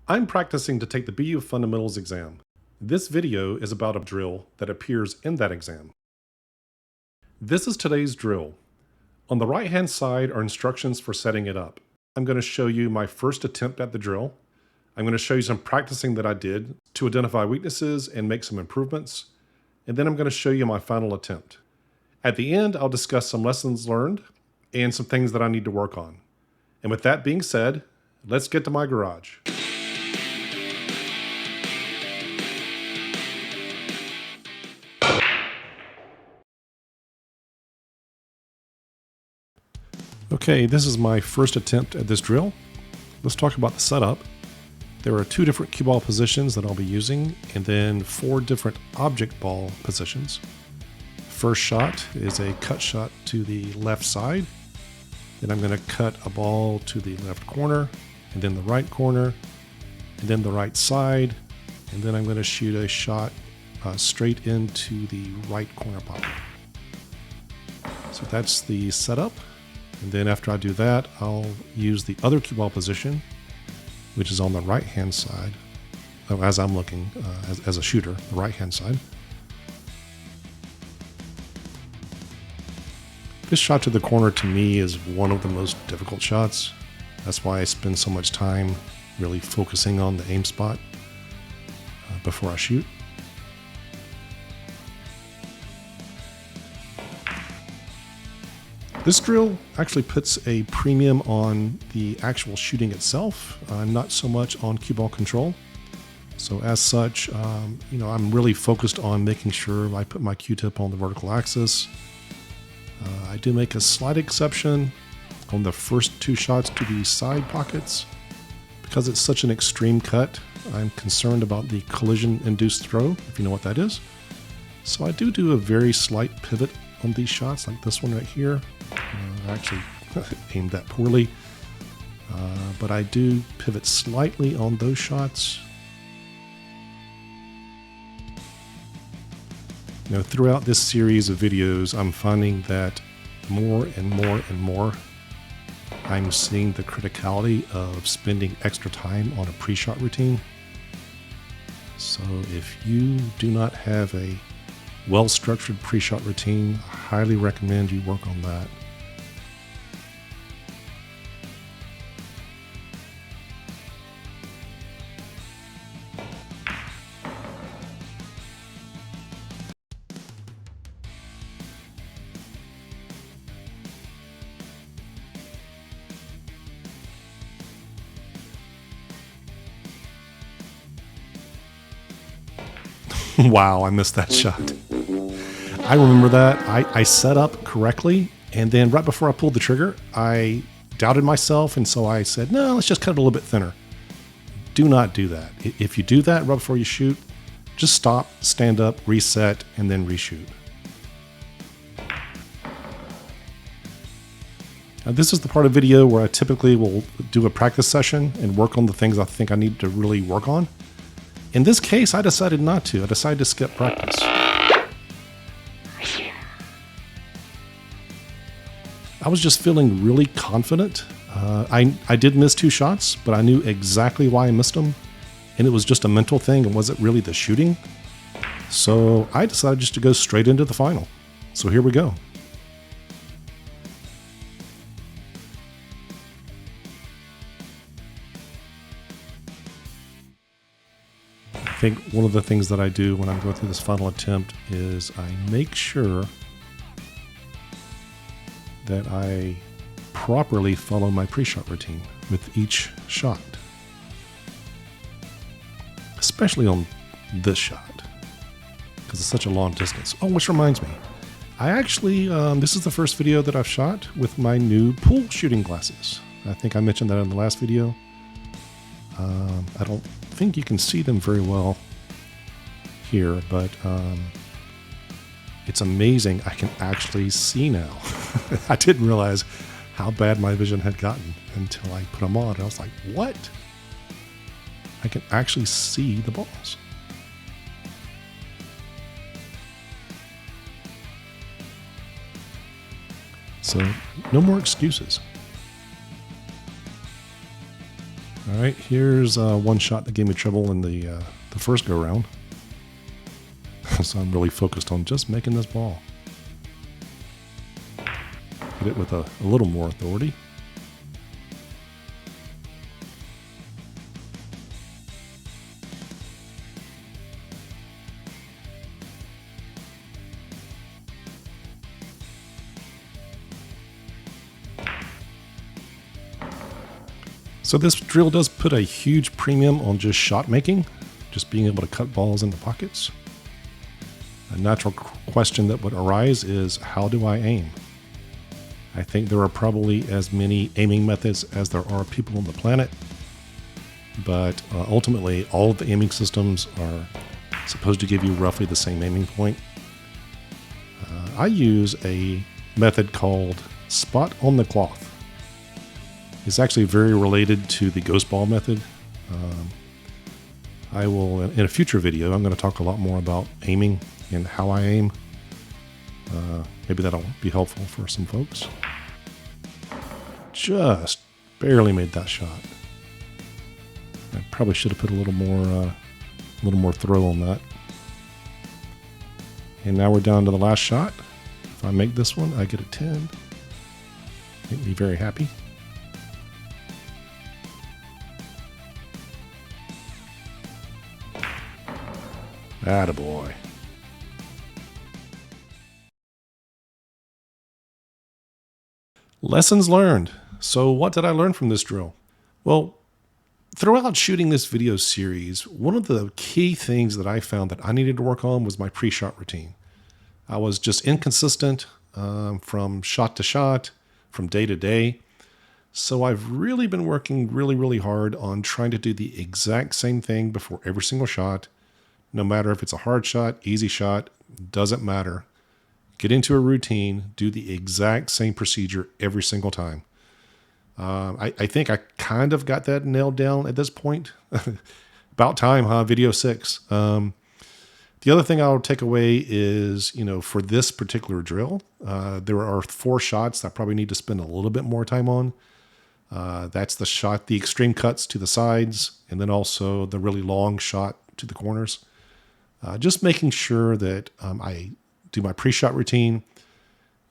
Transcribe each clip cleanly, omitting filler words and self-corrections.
I'm practicing to take the BU Fundamentals Exam. This video is about a drill that appears in that exam. This is today's drill. On the right-hand side are instructions for setting it up. I'm going to show you my first attempt at the drill. I'm going to show you some practicing that I did to identify weaknesses and make some improvements. And then I'm going to show you my final attempt. At the end, I'll discuss some lessons learned and some things that I need to work on. And with that being said, let's get to my garage. Okay, this is my first attempt at this drill. Let's talk about the setup. There are 2 different cue ball positions that I'll be using, and then 4 different object ball positions. First shot is a cut shot to the left side. Then I'm going to cut a ball to the left corner, and then the right corner, and then the right side, and then I'm going to shoot a shot straight into the right corner pocket. So that's the setup. And then after I do that, I'll use the other cue ball position, which is on the right-hand side. As I'm looking as a shooter, the right-hand side. This shot to the corner to me is one of the most difficult shots. That's why I spend so much time really focusing on the aim spot before I shoot. This drill actually puts a premium on the actual shooting itself, not so much on cue ball control. So as such, I'm really focused on making sure I put my Q-tip on the vertical axis. I do make a slight exception on the first 2 shots to the side pockets. Because it's such an extreme cut, I'm concerned about the collision-induced throw, if you know what that is. So I do a very slight pivot on these shots, like this one right here. I actually aimed that poorly, but I do pivot slightly on those shots. Throughout this series of videos, I'm finding that more and more, I'm seeing the criticality of spending extra time on a pre-shot routine. So if you do not have a well-structured pre-shot routine, I highly recommend you work on that. Wow, I missed that shot. I remember that. I set up correctly, and then right before I pulled the trigger, I doubted myself, and so I said, no, let's just cut it a little bit thinner. Do not do that. If you do that right before you shoot, just stop, stand up, reset, and then reshoot. Now, this is the part of the video where I typically will do a practice session and work on the things I think I need to really work on. In this case, I decided not to. I decided to skip practice. I was just feeling really confident. I did miss 2 shots, but I knew exactly why I missed them. And it was just a mental thing. It wasn't really the shooting. So I decided just to go straight into the final. So here we go. I think one of the things that I do when I'm going through this final attempt is I make sure that I properly follow my pre-shot routine with each shot. Especially on this shot, because it's such a long distance. Oh, which reminds me, I actually, this is the first video that I've shot with my new pool shooting glasses. I think I mentioned that in the last video. I don't think you can see them very well here, but it's amazing I can actually see now. I didn't realize how bad my vision had gotten until I put them on. I was like, what? I can actually see the balls. So no more excuses. All right, here's one shot that gave me trouble in the first go round. So I'm really focused on just making this ball. Hit it with a little more authority. So this drill does put a huge premium on just shot making, just being able to cut balls into pockets. A natural question that would arise is, how do I aim? I think there are probably as many aiming methods as there are people on the planet, but ultimately all of the aiming systems are supposed to give you roughly the same aiming point. I use a method called spot on the cloth. It's actually very related to the ghost ball method. I will, in a future video, I'm going to talk a lot more about aiming and how I aim. Maybe that'll be helpful for some folks. Just barely made that shot. I probably should have put a little more throw on that. And now we're down to the last shot. If I make this one, I get a 10. Make me very happy. Attaboy. Lessons learned. So what did I learn from this drill? Well, throughout shooting this video series, one of the key things that I found that I needed to work on was my pre-shot routine. I was just inconsistent from shot to shot, from day to day. So I've really been working really hard on trying to do the exact same thing before every single shot. No matter if it's a hard shot, easy shot, doesn't matter. Get into a routine, do the exact same procedure every single time. I think I kind of got that nailed down at this point. About time, huh? Video 6. The other thing I'll take away is, for this particular drill, there are 4 shots that I probably need to spend a little bit more time on. That's the extreme cuts to the sides, and then also the really long shot to the corners. Just making sure that I do my pre-shot routine.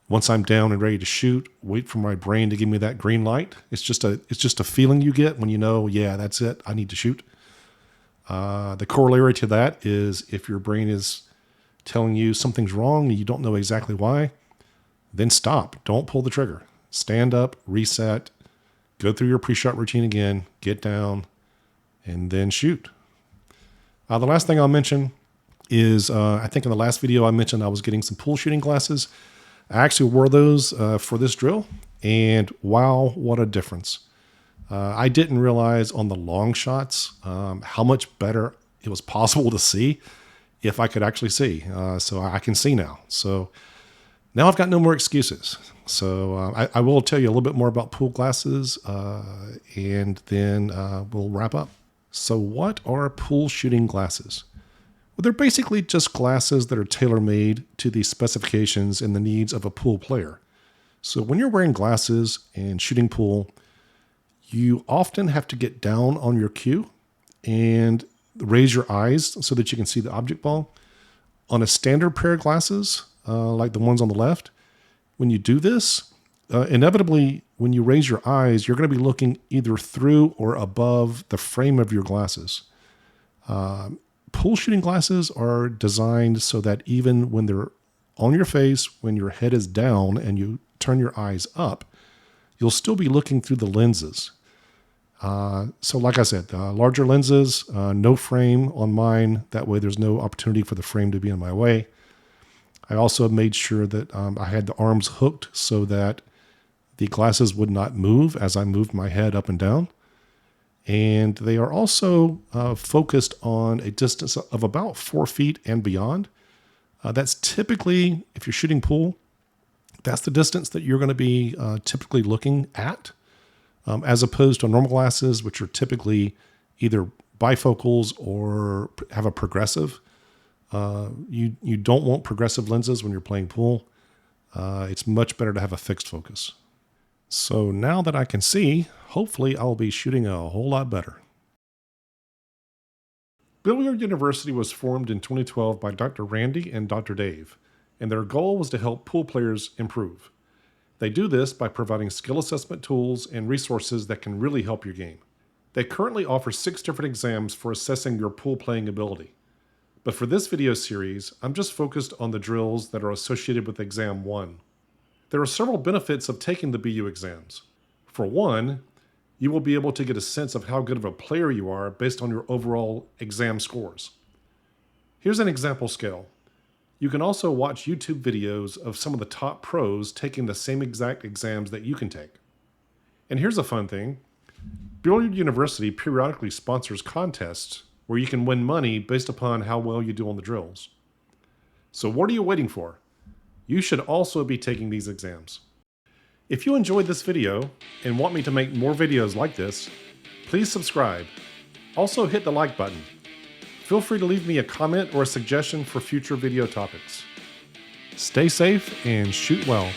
Once I'm down and ready to shoot, wait for my brain to give me that green light. It's just a feeling you get when you know, yeah, that's it, I need to shoot. The corollary to that is if your brain is telling you something's wrong and you don't know exactly why, then stop. Don't pull the trigger. Stand up, reset, go through your pre-shot routine again, get down, and then shoot. The last thing I'll mention is I think in the last video I mentioned I was getting some pool shooting glasses. I actually wore those for this drill, and wow, what a difference. I didn't realize on the long shots how much better it was possible to see if I could actually see. So I can see now. So now I've got no more excuses. So I will tell you a little bit more about pool glasses, and then we'll wrap up. So what are pool shooting glasses? Well, they're basically just glasses that are tailor-made to the specifications and the needs of a pool player. So when you're wearing glasses and shooting pool, you often have to get down on your cue and raise your eyes so that you can see the object ball. On a standard pair of glasses, like the ones on the left, when you do this, inevitably, when you raise your eyes, you're going to be looking either through or above the frame of your glasses. Pool shooting glasses are designed so that even when they're on your face, when your head is down and you turn your eyes up, you'll still be looking through the lenses. So like I said, larger lenses, no frame on mine. That way there's no opportunity for the frame to be in my way. I also made sure that I had the arms hooked so that the glasses would not move as I moved my head up and down. And they are also focused on a distance of about 4 feet and beyond. That's typically, if you're shooting pool, that's the distance that you're going to be typically looking at, as opposed to normal glasses, which are typically either bifocals or have a progressive. You don't want progressive lenses when you're playing pool. It's much better to have a fixed focus. So now that I can see, hopefully I'll be shooting a whole lot better. Billiard University was formed in 2012 by Dr. Randy and Dr. Dave, and their goal was to help pool players improve. They do this by providing skill assessment tools and resources that can really help your game. They currently offer 6 different exams for assessing your pool playing ability. But for this video series, I'm just focused on the drills that are associated with Exam 1. There are several benefits of taking the BU exams. For one, you will be able to get a sense of how good of a player you are based on your overall exam scores. Here's an example scale. You can also watch YouTube videos of some of the top pros taking the same exact exams that you can take. And here's a fun thing. Billiard University periodically sponsors contests where you can win money based upon how well you do on the drills. So what are you waiting for? You should also be taking these exams. If you enjoyed this video and want me to make more videos like this, please subscribe. Also hit the like button. Feel free to leave me a comment or a suggestion for future video topics. Stay safe and shoot well.